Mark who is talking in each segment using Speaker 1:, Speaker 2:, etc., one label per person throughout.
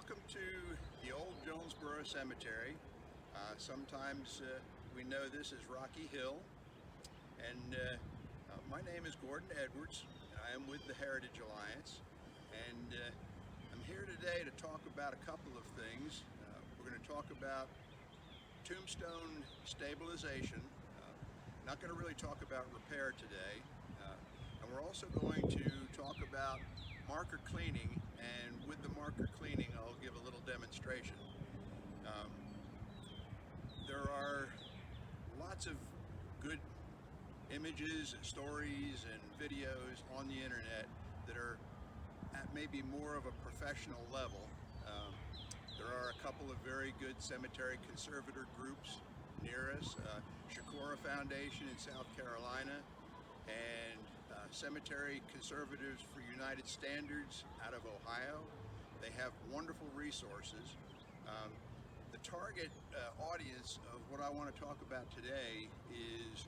Speaker 1: Welcome to the Old Jonesborough Cemetery. Sometimes we know this as Rocky Hill, and my name is Gordon Edwards. I am with the Heritage Alliance, and I'm here today to talk about a couple of things. We're going to talk about tombstone stabilization. Not going to really talk about repair today, and we're also going to talk about marker cleaning, and with the marker cleaning I'll give a little demonstration. There are lots of good images, stories, and videos on the internet that are at maybe more of a professional level. There are a couple of very good cemetery conservator groups near us, Shakura Foundation in South Carolina, and Cemetery Conservatives for United Standards out of Ohio. They have wonderful resources. The target audience of what I want to talk about today is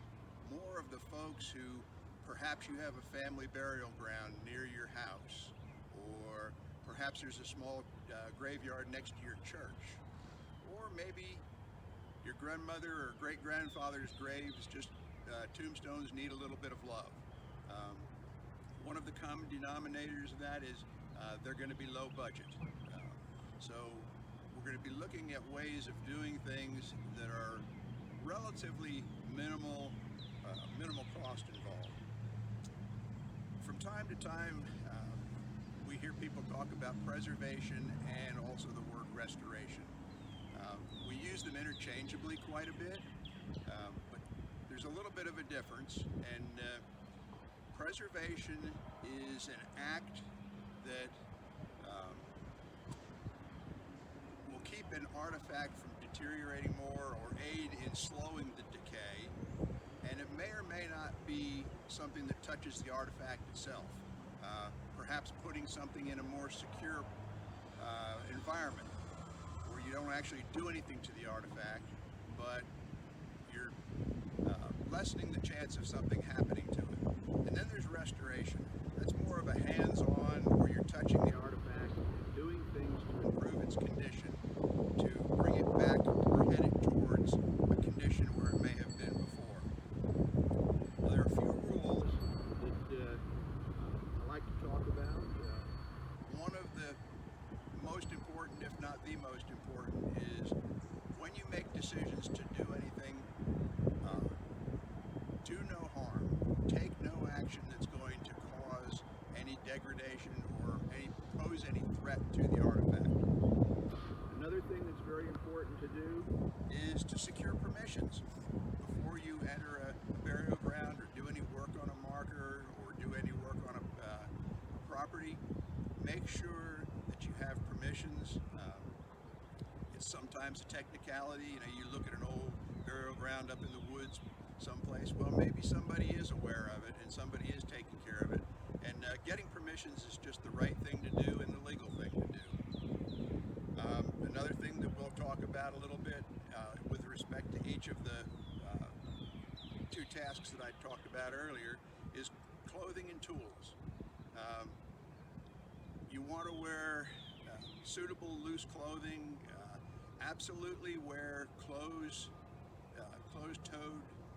Speaker 1: more of the folks who perhaps you have a family burial ground near your house, or perhaps there's a small graveyard next to your church, or maybe your grandmother or great-grandfather's graves, just tombstones need a little bit of love. One of the common denominators of that is they're going to be low budget. So we're going to be looking at ways of doing things that are relatively minimal cost involved. From time to time, we hear people talk about preservation and also the word restoration. We use them interchangeably quite a bit, but there's a little bit of a difference, and preservation is an act that will keep an artifact from deteriorating more or aid in slowing the decay, and it may or may not be something that touches the artifact itself. Perhaps putting something in a more secure environment where you don't actually do anything to the artifact, but you're lessening the chance of something happening to it. And then there's restoration. That's more of a hands-on, where you're touching the artifact, doing things to improve its condition, to bring it back or headed towards a condition where it may have been before. Now, there are a few rules that I like to talk about. One of the most important, if not the most important, is when you make decisions to do anything, do no harm. Take no action that's going to cause any degradation or pose any threat to the artifact. Another thing that's very important to do is to secure permissions. Before you enter a burial ground or do any work on a marker or do any work on a property, make sure that you have permissions. It's sometimes a technicality. You look at an old burial ground up in the woods someplace, well, maybe somebody is aware of it and somebody is taking care of it, and getting permissions is just the right thing to do and the legal thing to do. Another thing that we'll talk about a little bit with respect to each of the two tasks that I talked about earlier is clothing and tools. You want to wear suitable loose clothing. Absolutely wear closed-toed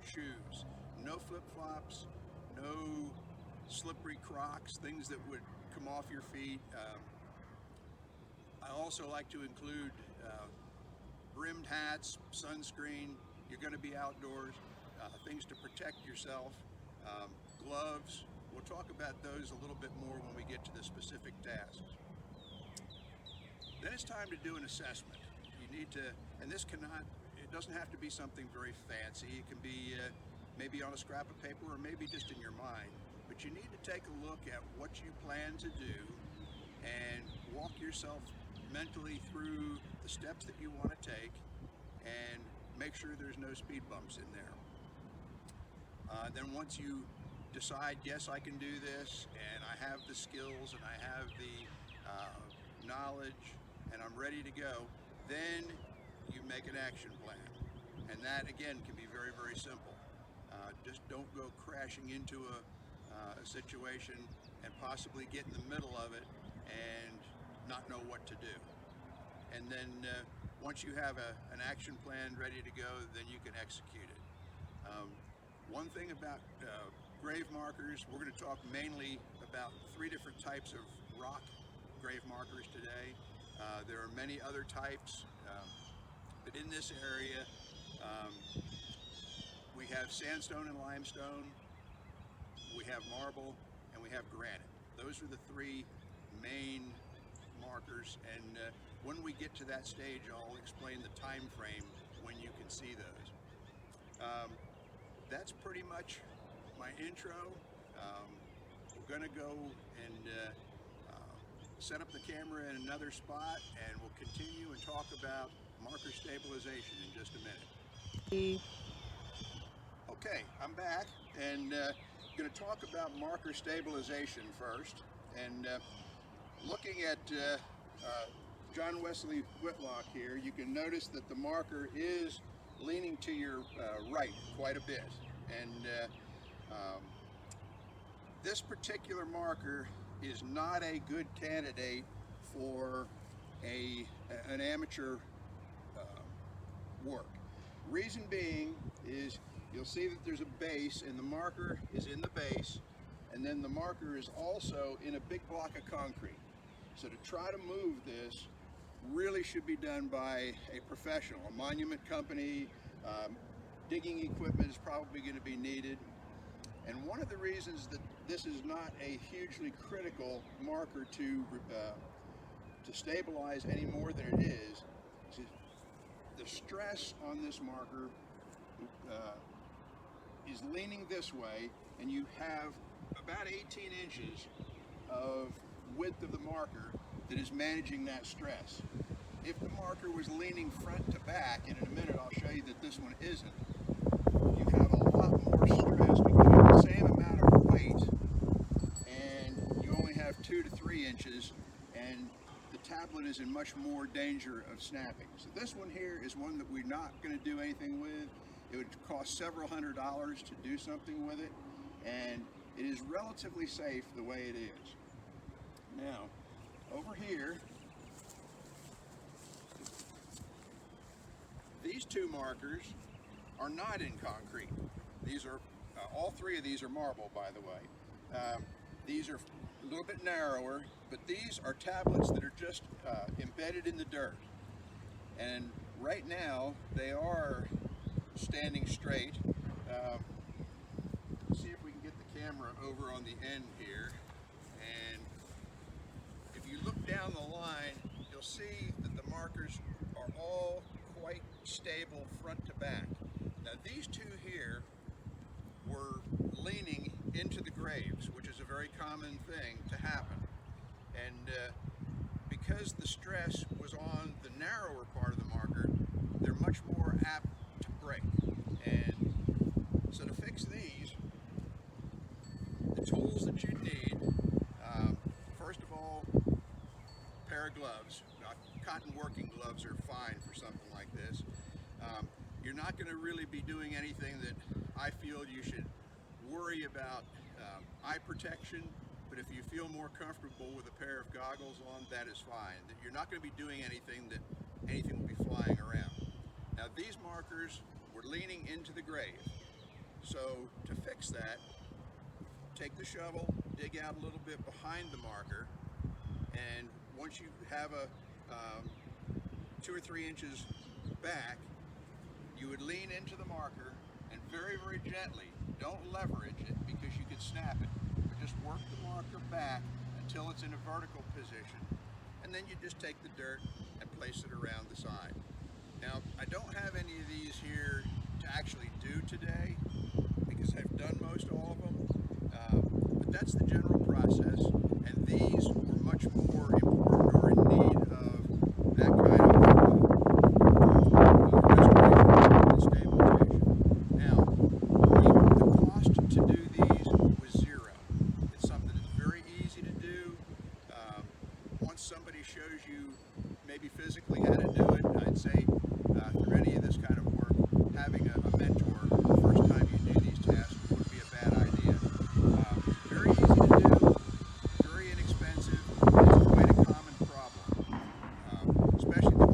Speaker 1: shoes. No flip-flops, no slippery Crocs, things that would come off your feet. I also like to include brimmed hats, sunscreen. You're going to be outdoors, things to protect yourself, gloves. We'll talk about those a little bit more when we get to the specific tasks. Then it's time to do an assessment. You need to, and it doesn't have to be something very fancy. It can be maybe on a scrap of paper or maybe just in your mind. But you need to take a look at what you plan to do and walk yourself mentally through the steps that you want to take and make sure there's no speed bumps in there. Then once you decide, yes, I can do this, and I have the skills and I have the knowledge and I'm ready to go, then you make an action plan. And that, again, can be very, very simple. Just don't go crashing into a situation and possibly get in the middle of it and not know what to do. and then once you have an action plan ready to go, then you can execute it. One thing about grave markers, we're going to talk mainly about 3 different types of rock grave markers today. There are many other types, but in this area we have sandstone and limestone, we have marble, and we have granite. Those are the 3 main markers, and when we get to that stage, I'll explain the time frame when you can see those. That's pretty much my intro. We're going to go and set up the camera in another spot, and we'll continue and talk about marker stabilization in just a minute. Okay, I'm back, and going to talk about marker stabilization first. And looking at John Wesley Whitlock here, you can notice that the marker is leaning to your right quite a bit. And this particular marker is not a good candidate for an amateur work. Reason being is you'll see that there's a base, and the marker is in the base, and then the marker is also in a big block of concrete. So to try to move this really should be done by a professional, a monument company. Digging equipment is probably going to be needed. And one of the reasons that this is not a hugely critical marker to stabilize any more than it is the stress on this marker is leaning this way, and you have about 18 inches of width of the marker that is managing that stress. If the marker was leaning front to back, and in a minute I'll show you that this one isn't, you have a lot more stress because you have the same amount of weight and you only have 2 to 3 inches, and the tablet is in much more danger of snapping. So this one here is one that we're not going to do anything with. It would cost several $100s to do something with it, and it is relatively safe the way it is. Now, over here, these 2 markers are not in concrete. These are, all 3 of these are marble, by the way. These are a little bit narrower, but these are tablets that are just embedded in the dirt. And right now, they are standing straight. See if we can get the camera over on the end here. And if you look down the line, you'll see that the markers are all quite stable front to back. Now these 2 here were leaning into the graves, which is a very common thing to happen. And because the stress was on the narrower part of the marker, they're much more apt to break. And so to fix these, the tools that you need, first of all, a pair of gloves. Cotton working gloves are fine for something like this. You're not going to really be doing anything that I feel you should worry about eye protection, but if you feel more comfortable with a pair of goggles on, that is fine. You're not going to be doing anything that anything will be flying around. Now these markers were leaning into the grave, so to fix that, take the shovel, dig out a little bit behind the marker, and once you have a 2 or 3 inches back, you would lean into the marker and very, very gently, don't leverage it because you could snap it, but just work the marker back until it's in a vertical position, and then you just take the dirt and place it around the side. Now, I don't have any of these here to actually do today because I've done most all of them, but that's the general process, and these were much more important or in need of that kind of restoration and stabilization. Now, the cost to do these was 0. It's something that's very easy to do. Once somebody shows you maybe physically how to do it, I'd say for any of this kind of work, having a mentor the first time you do these tasks would be a bad idea. Very easy to do, very inexpensive, and it's quite a common problem, especially the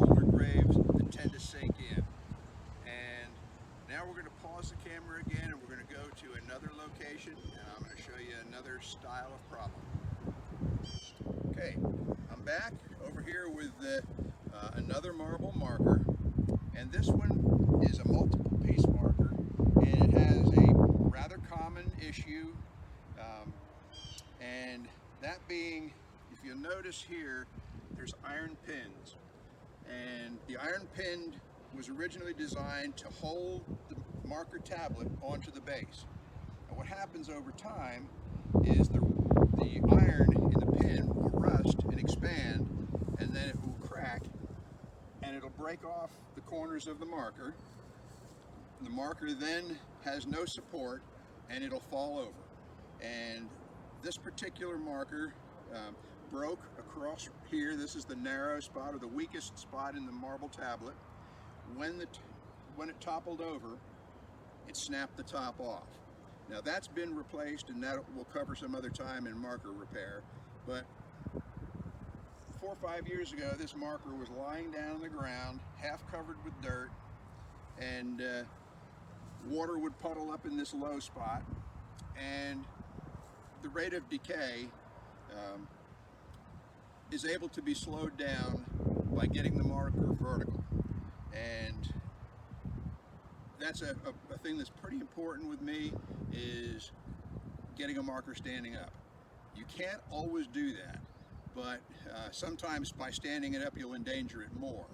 Speaker 1: back over here with another marble marker, and this one is a multiple piece marker, and it has a rather common issue, and that being, if you'll notice here, there's iron pins, and the iron pin was originally designed to hold the marker tablet onto the base. And what happens over time is the iron in the pin will rust and expand, and then it will crack, and it'll break off the corners of the marker. The marker then has no support, and it'll fall over. And this particular marker broke across here. This is the narrow spot, or the weakest spot in the marble tablet. When it toppled over, it snapped the top off. Now that's been replaced, and that will cover some other time in marker repair. But 4 or 5 years ago, this marker was lying down on the ground, half covered with dirt, and water would puddle up in this low spot, and the rate of decay is able to be slowed down by getting the marker vertical. And that's a thing that's pretty important with me, is getting a marker standing up. You can't always do that, but sometimes by standing it up you'll endanger it more.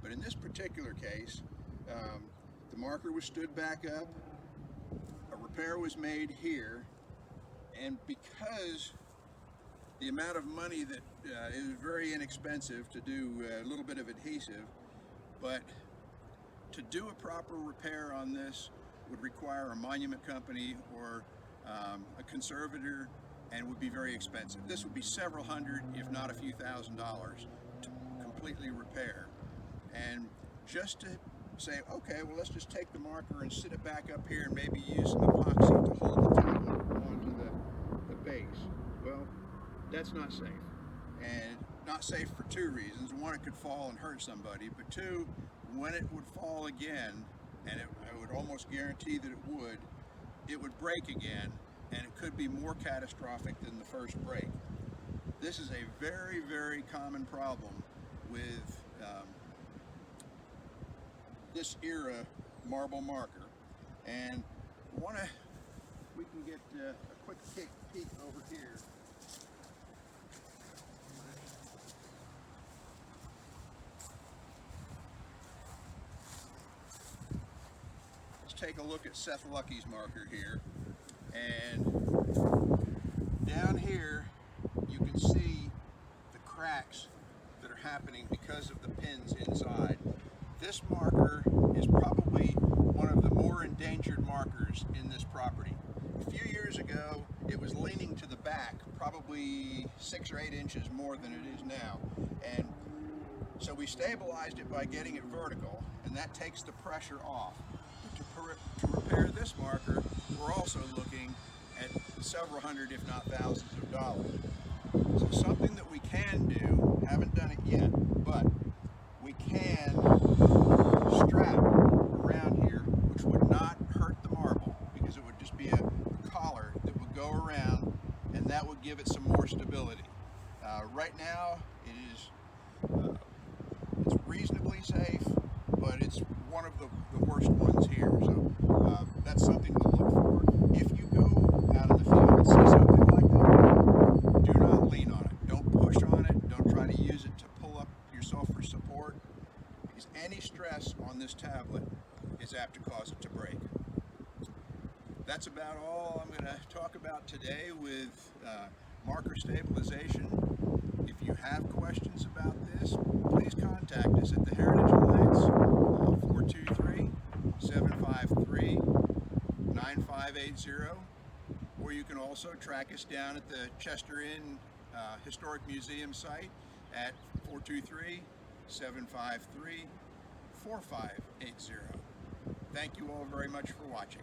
Speaker 1: But in this particular case, the marker was stood back up, a repair was made here, and because the amount of money that is very inexpensive to do a little bit of adhesive, but to do a proper repair on this would require a monument company or a conservator, and would be very expensive. This would be several hundred, if not a few $1,000s to completely repair. And just to say, okay, well, let's just take the marker and sit it back up here and maybe use some epoxy to hold the tablet onto the base. Well, that's not safe. And not safe for 2 reasons. One, it could fall and hurt somebody, but 2, when it would fall again, and I would almost guarantee that it would break again, and it could be more catastrophic than the first break. This is a very, very common problem with this era marble marker. And we can get a quick peek over here. Take a look at Seth Lucky's marker here, and down here you can see the cracks that are happening because of the pins inside. This marker is probably one of the more endangered markers in this property. A few years ago it was leaning to the back, probably 6 or 8 inches more than it is now, and so we stabilized it by getting it vertical, and that takes the pressure off. To repair this marker, we're also looking at several hundred, if not thousands of dollars. So something that we can do, haven't done it yet, but we can strap around here, which would not hurt the marble, because it would just be a collar that would go around, and that would give it some more stability. Right now, it's reasonably safe, but it's one of the worst ones here. So that's something to look for. If you go out in the field and see something like that, do not lean on it. Don't push on it. Don't try to use it to pull up yourself for support, because any stress on this tablet is apt to cause it to break. That's about all I'm going to talk about today with marker stabilization. If you have questions about this, please contact us at the Heritage Alliance, 423-753-9580, or you can also track us down at the Chester Inn Historic Museum site at 423-753-4580. Thank you all very much for watching.